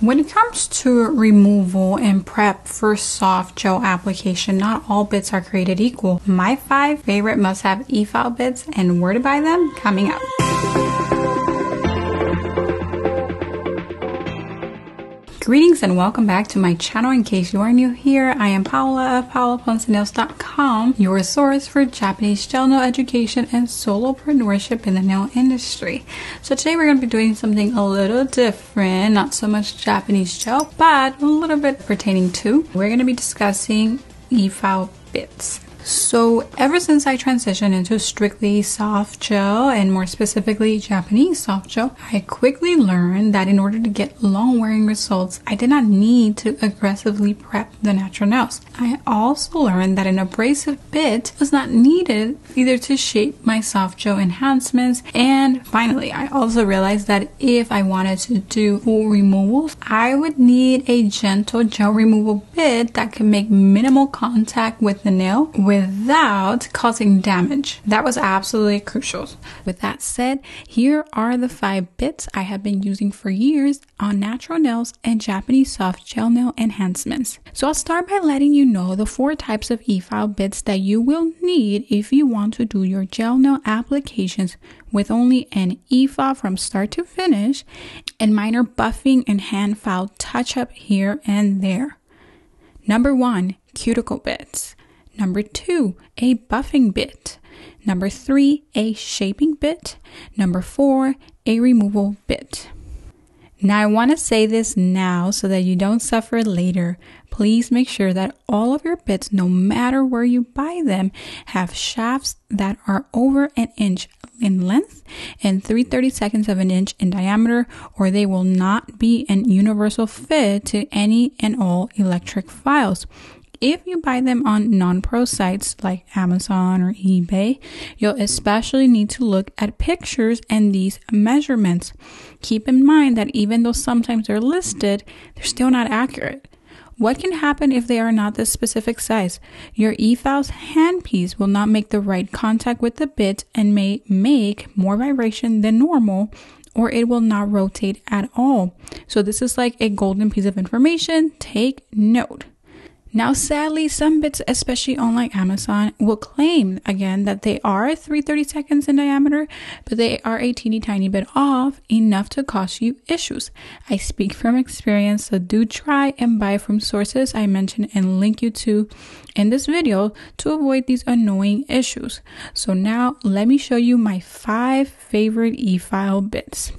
When it comes to removal and prep for soft gel application, not all bits are created equal. My 5 favorite must-have Efile bits and where to buy them coming up. Greetings and welcome back to my channel. In case you are new here, I am Paola of paolaponcinails.com, your source for Japanese gel nail education and solopreneurship in the nail industry. So today we're going to be doing something a little different, not so much Japanese gel, but a little bit pertaining to. We're going to be discussing Efile bits. So ever since I transitioned into strictly soft gel and more specifically Japanese soft gel, I quickly learned that in order to get long wearing results, I did not need to aggressively prep the natural nails. I also learned that an abrasive bit was not needed either to shape my soft gel enhancements. And finally, I also realized that if I wanted to do full removals, I would need a gentle gel removal bit that could make minimal contact with the nail without causing damage. That was absolutely crucial. With that said, here are the 5 bits I have been using for years on natural nails and Japanese soft gel nail enhancements. So I'll start by letting you know the 4 types of Efile bits that you will need if you want to do your gel nail applications with only an Efile from start to finish and minor buffing and hand file touch up here and there. Number 1, cuticle bits. Number 2, a buffing bit. Number 3, a shaping bit. Number 4, a removal bit. Now I want to say this now so that you don't suffer later. Please make sure that all of your bits, no matter where you buy them, have shafts that are over an inch in length and 3/32 of an inch in diameter, or they will not be an universal fit to any and all electric files. If you buy them on non-pro sites like Amazon or eBay, you'll especially need to look at pictures and these measurements. Keep in mind that even though sometimes they're listed, they're still not accurate. What can happen if they are not the specific size? Your Efiles handpiece will not make the right contact with the bit and may make more vibration than normal, or it will not rotate at all. So this is like a golden piece of information. Take note. Now, sadly, some bits, especially on like Amazon, will claim again that they are 3/32 in diameter, but they are a teeny tiny bit off, enough to cause you issues. I speak from experience, so do try and buy from sources I mentioned and link you to in this video to avoid these annoying issues. So now let me show you my 5 favorite Efile bits.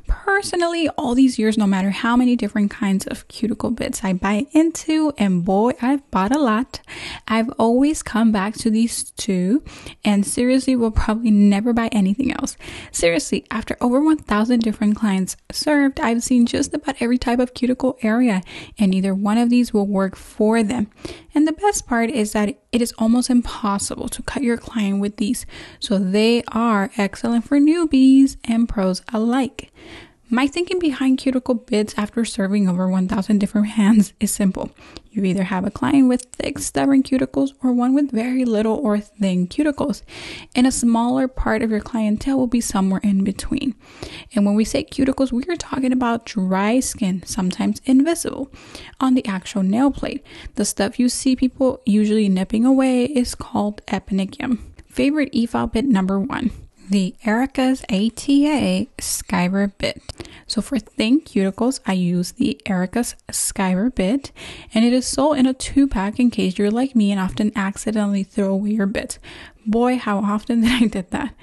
Personally, all these years, no matter how many different kinds of cuticle bits I buy into, and boy, I've bought a lot, I've always come back to these 2 and seriously will probably never buy anything else. Seriously, after over 1,000 different clients served, I've seen just about every type of cuticle area and either one of these will work for them. And the best part is that it is almost impossible to cut your client with these, so they are excellent for newbies and pros alike. My thinking behind cuticle bits after serving over 1,000 different hands is simple. You either have a client with thick, stubborn cuticles or one with very little or thin cuticles, and a smaller part of your clientele will be somewhere in between. And when we say cuticles, we are talking about dry skin, sometimes invisible, on the actual nail plate. The stuff you see people usually nipping away is called eponychium. Favorite Efile bit number 1. The Erica's ATA Skyber bit. So for thin cuticles, I use the Erica's Skyber bit, and it is sold in a 2-pack in case you're like me and often accidentally throw away your bits. Boy, how often did I did that.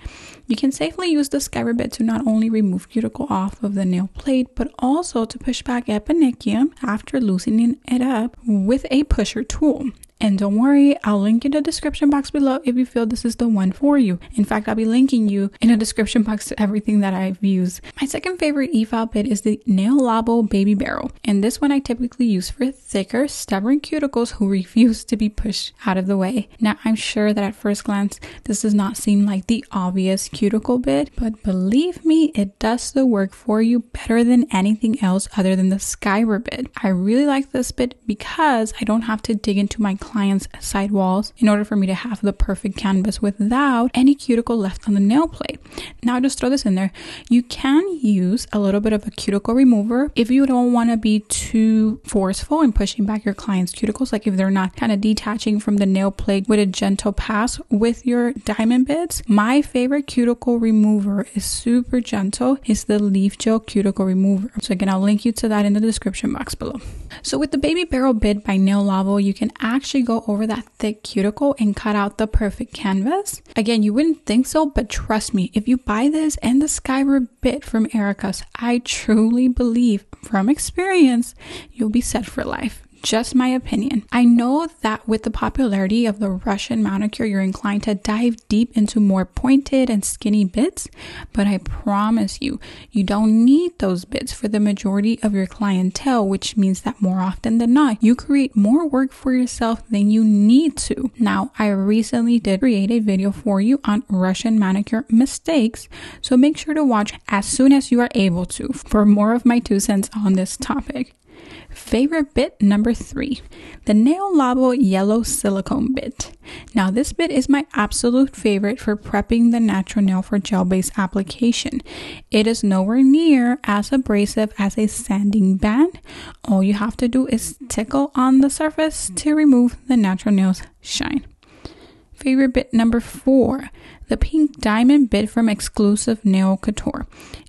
You can safely use the Skyber bit to not only remove cuticle off of the nail plate, but also to push back eponychium after loosening it up with a pusher tool. And don't worry, I'll link in the description box below if you feel this is the one for you. In fact, I'll be linking you in the description box to everything that I've used. My second favorite Efile bit is the Nail Labo Baby Barrel. And this one I typically use for thicker, stubborn cuticles who refuse to be pushed out of the way. Now, I'm sure that at first glance, this does not seem like the obvious cuticle bit, but believe me, it does the work for you better than anything else other than the Skyber bit. I really like this bit because I don't have to dig into my client's side walls in order for me to have the perfect canvas without any cuticle left on the nail plate. Now, just throw this in there. You can use a little bit of a cuticle remover if you don't want to be too forceful in pushing back your client's cuticles, like if they're not kind of detaching from the nail plate with a gentle pass with your diamond bits. My favorite cuticle remover is super gentle. It's the Leafgel cuticle remover. So again, I'll link you to that in the description box below. So with the Baby Barrel Bit by Nail Labo, you can actually go over that thick cuticle and cut out the perfect canvas. Again, you wouldn't think so, but trust me, if you buy this and the Skyward Bit from Erica's, I truly believe from experience, you'll be set for life. Just my opinion. I know that with the popularity of the Russian manicure, you're inclined to dive deep into more pointed and skinny bits, but I promise you, you don't need those bits for the majority of your clientele, which means that more often than not, you create more work for yourself than you need to. Now, I recently did create a video for you on Russian manicure mistakes, so make sure to watch as soon as you are able to for more of my 2 cents on this topic. Favorite bit number 3, the Nail Labo Yellow Silicone Bit. Now this bit is my absolute favorite for prepping the natural nail for gel-based application. It is nowhere near as abrasive as a sanding band. All you have to do is tickle on the surface to remove the natural nail's shine. Favorite bit number 4, the pink diamond bit from exclusive Enel Couture.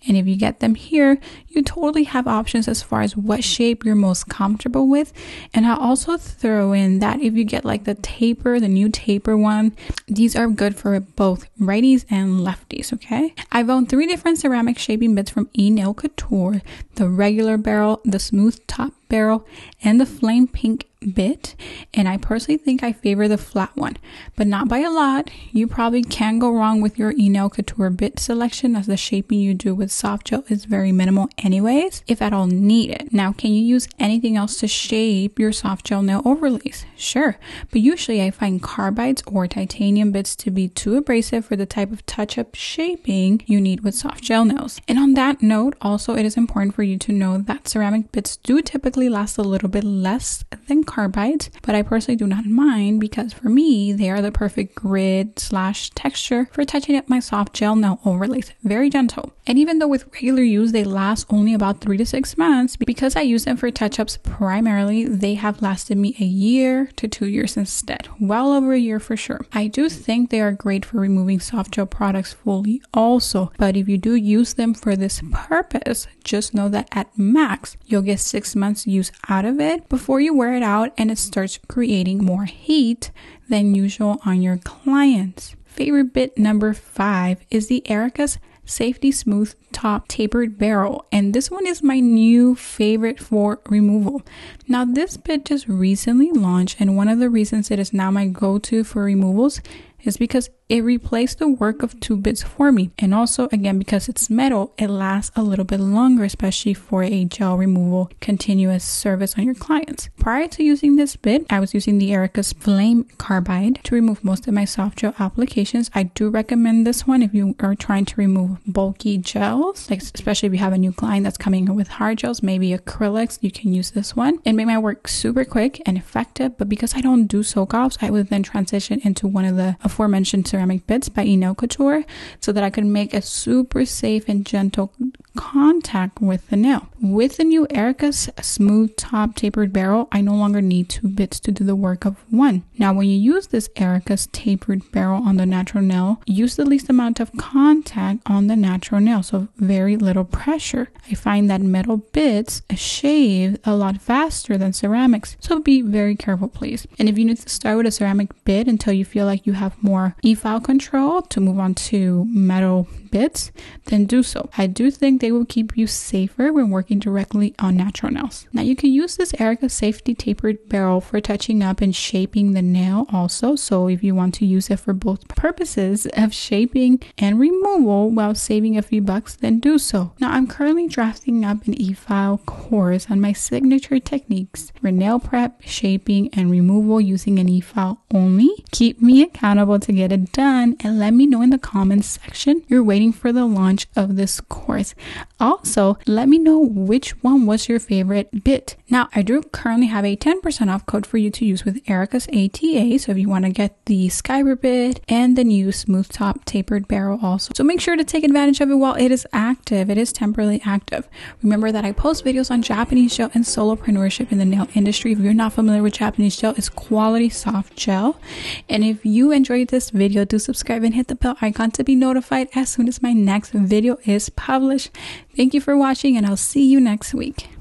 And if you get them here, you totally have options as far as what shape you're most comfortable with. And I'll also throw in that if you get like the taper, the new taper one, these are good for both righties and lefties, okay? I've owned 3 different ceramic shaping bits from Enel Couture, the regular barrel, the smooth top barrel, and the flame pink bit, and I personally think I favor the flat one, but not by a lot. You probably can go wrong with your Enel Couture bit selection, as the shaping you do with soft gel is very minimal anyways, if at all needed. Now, can you use anything else to shape your soft gel nail overlays? Sure, but usually I find carbides or titanium bits to be too abrasive for the type of touch-up shaping you need with soft gel nails. And on that note, also it is important for you to know that ceramic bits do typically last a little bit less than carbides, but I personally do not mind because for me, they are the perfect grid / texture for touching up my soft gel nail overlays. Very gentle. And even though with regular use, they last only about 3 to 6 months, because I use them for touch-ups primarily, they have lasted me 1 year to 2 years instead. Well over 1 year for sure. I do think they are great for removing soft gel products fully also, but if you do use them for this purpose, just know that at max, you'll get 6 months use out of it before you wear it out and it starts creating more heat than usual on your clients. Favorite bit number 5 is the Erica's Safety Smooth Top Tapered Barrel, and this one is my new favorite for removal. Now this bit just recently launched, and one of the reasons it is now my go-to for removals is because it replaced the work of 2 bits for me, and also again because it's metal, it lasts a little bit longer, especially for a gel removal continuous service on your clients. Prior to using this bit, I was using the Erica's Flame Carbide to remove most of my soft gel applications. I do recommend this one if you are trying to remove bulky gels, like especially if you have a new client that's coming in with hard gels, maybe acrylics, you can use this one. It made my work super quick and effective, but because I don't do soak-offs, I would then transition into one of the aforementioned ceramic bits by Enel Couture so that I could make a super safe and gentle contact with the nail. With the new Erica's Smooth Top Tapered Barrel, I no longer need 2 bits to do the work of 1. Now, when you use this Erica's Tapered Barrel on the natural nail, use the least amount of contact on the natural nail, so very little pressure. I find that metal bits shave a lot faster than ceramics, so be very careful, please. And if you need to start with a ceramic bit until you feel like you have more Efile control to move on to metal bits, then do so. I do think they will keep you safer when working directly on natural nails. Now, you can use this Erica Safety Tapered Barrel for touching up and shaping the nail also, so if you want to use it for both purposes of shaping and removal while saving a few bucks, then do so. Now, I'm currently drafting up an Efile course on my signature techniques for nail prep, shaping, and removal using an Efile only. Keep me accountable to get it done, and let me know in the comments section you're waiting for the launch of this course. Also, let me know which one was your favorite bit. Now, I do currently have a 10% off code for you to use with Erica's ATA, so if you want to get the Skyber bit and the new smooth top tapered barrel also. So make sure to take advantage of it while it is active. It is temporarily active. Remember that I post videos on Japanese gel and solopreneurship in the nail industry. If you're not familiar with Japanese gel, it's quality soft gel. And if you enjoyed this video, do subscribe and hit the bell icon to be notified as soon as my next video is published. Thank you for watching, and I'll see you next week.